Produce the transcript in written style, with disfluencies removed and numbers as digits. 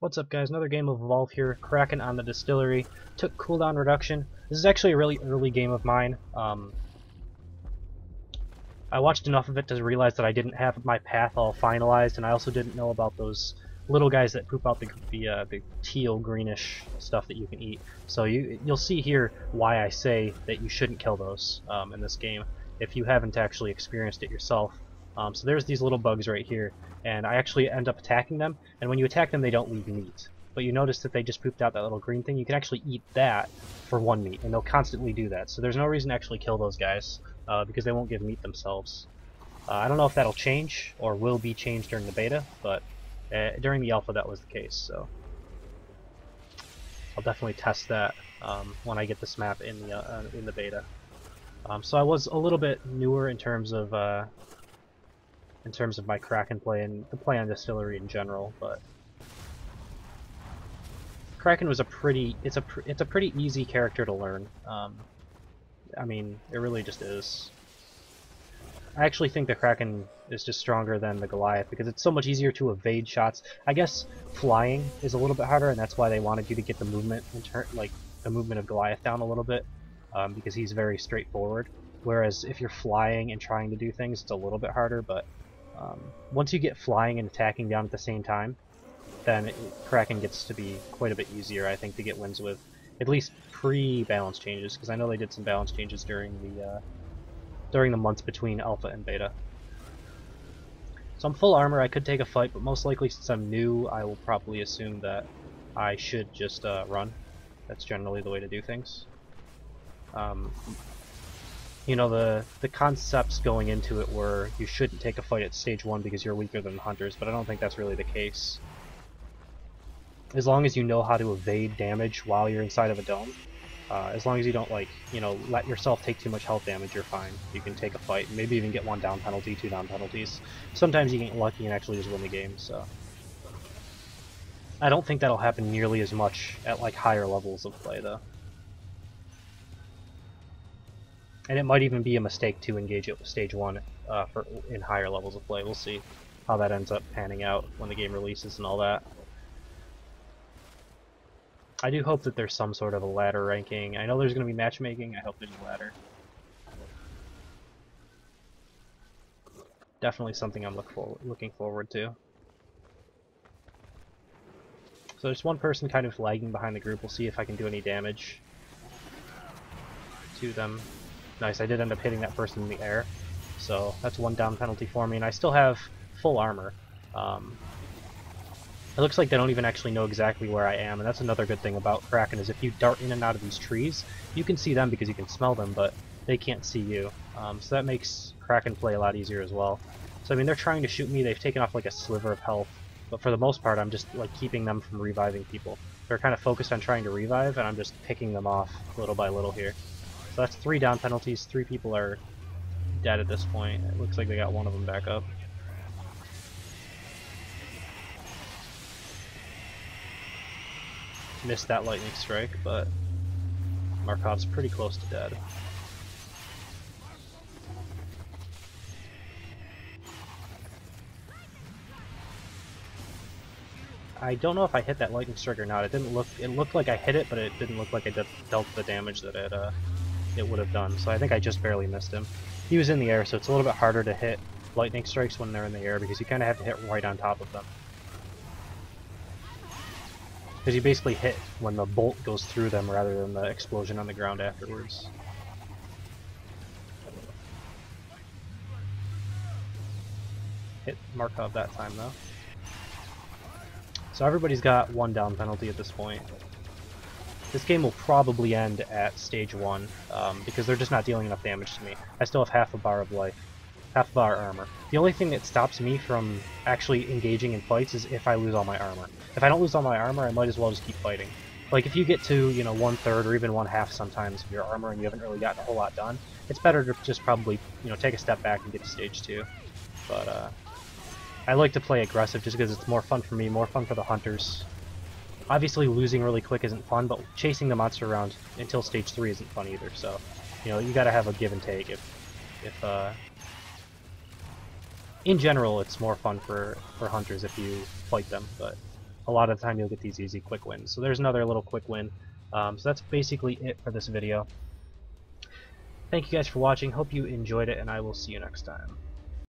What's up, guys? Another game of Evolve here. Kraken on the Distillery. Took cooldown reduction. This is actually a really early game of mine. I watched enough of it to realize that I didn't have my path all finalized, and I also didn't know about those little guys that poop out the teal greenish stuff that you can eat. So you'll see here why I say that you shouldn't kill those in this game if you haven't actually experienced it yourself. So there's these little bugs right here, and I actually end up attacking them, and when you attack them they don't leave meat. But you notice that they just pooped out that little green thing. You can actually eat that for 1 meat, and they'll constantly do that. So there's no reason to actually kill those guys, because they won't give meat themselves. I don't know if that'll change, or will be changed during the beta, but during the alpha that was the case, so I'll definitely test that when I get this map in the beta. So I was a little bit newer in terms of my Kraken play and the play on Distillery in general, but Kraken was it's a pretty easy character to learn. I mean, it really just is. I actually think the Kraken is just stronger than the Goliath because it's so much easier to evade shots. I guess flying is a little bit harder, and that's why they wanted you to get the movement the movement of Goliath down a little bit, because he's very straightforward. Whereas if you're flying and trying to do things, it's a little bit harder. But once you get flying and attacking down at the same time, then Kraken gets to be quite a bit easier, I think, to get wins with, at least pre-balance changes, because I know they did some balance changes during the months between alpha and beta. So I'm full armor. I could take a fight, but most likely since I'm new, I will probably assume that I should just run. That's generally the way to do things. You know, the concepts going into it were you shouldn't take a fight at stage 1 because you're weaker than the hunters, but I don't think that's really the case. As long as you know how to evade damage while you're inside of a dome, as long as you don't, let yourself take too much health damage, you're fine. You can take a fight, maybe even get 1 down penalty, 2 down penalties. Sometimes you get lucky and actually just win the game, so I don't think that'll happen nearly as much at higher levels of play, though. And it might even be a mistake to engage it with stage 1 in higher levels of play. We'll see how that ends up panning out when the game releases and all that. I do hope that there's some sort of a ladder ranking. I know there's going to be matchmaking. I hope there's a ladder. Definitely something I'm looking forward to. So there's one person kind of lagging behind the group. We'll see if I can do any damage to them. Nice, I did end up hitting that person in the air. So that's 1 down penalty for me, and I still have full armor. It looks like they don't even actually know exactly where I am, and that's another good thing about Kraken, is if you dart in and out of these trees, you can see them because you can smell them, but they can't see you. So that makes Kraken play a lot easier as well. So I mean, they're trying to shoot me, they've taken off a sliver of health, but for the most part I'm just keeping them from reviving people. They're kind of focused on trying to revive, and I'm just picking them off little by little here. So that's 3 down penalties, 3 people are dead at this point. It looks like they got one of them back up. Missed that lightning strike, but Markov's pretty close to dead. I don't know if I hit that lightning strike or not. It looked like I hit it, but it didn't look like I dealt the damage that it would have done. So I think I just barely missed him. He was in the air, so it's a little bit harder to hit lightning strikes when they're in the air because you kind of have to hit right on top of them. Because you basically hit when the bolt goes through them rather than the explosion on the ground afterwards. Hit Markov that time though. So everybody's got 1 down penalty at this point. This game will probably end at stage 1 because they're just not dealing enough damage to me. I still have half a bar of life, half a bar armor. The only thing that stops me from actually engaging in fights is if I lose all my armor. If I don't lose all my armor, I might as well just keep fighting. Like if you get to 1/3 or even 1/2 sometimes of your armor and you haven't really gotten a whole lot done, it's better to just probably take a step back and get to stage 2. But I like to play aggressive just because it's more fun for me, more fun for the hunters. Obviously losing really quick isn't fun, but chasing the monster around until stage 3 isn't fun either. So you gotta have a give and take. If in general, it's more fun for hunters if you fight them, but a lot of the time you'll get these easy quick wins. So there's another little quick win. So that's basically it for this video. Thank you guys for watching, hope you enjoyed it, and I will see you next time.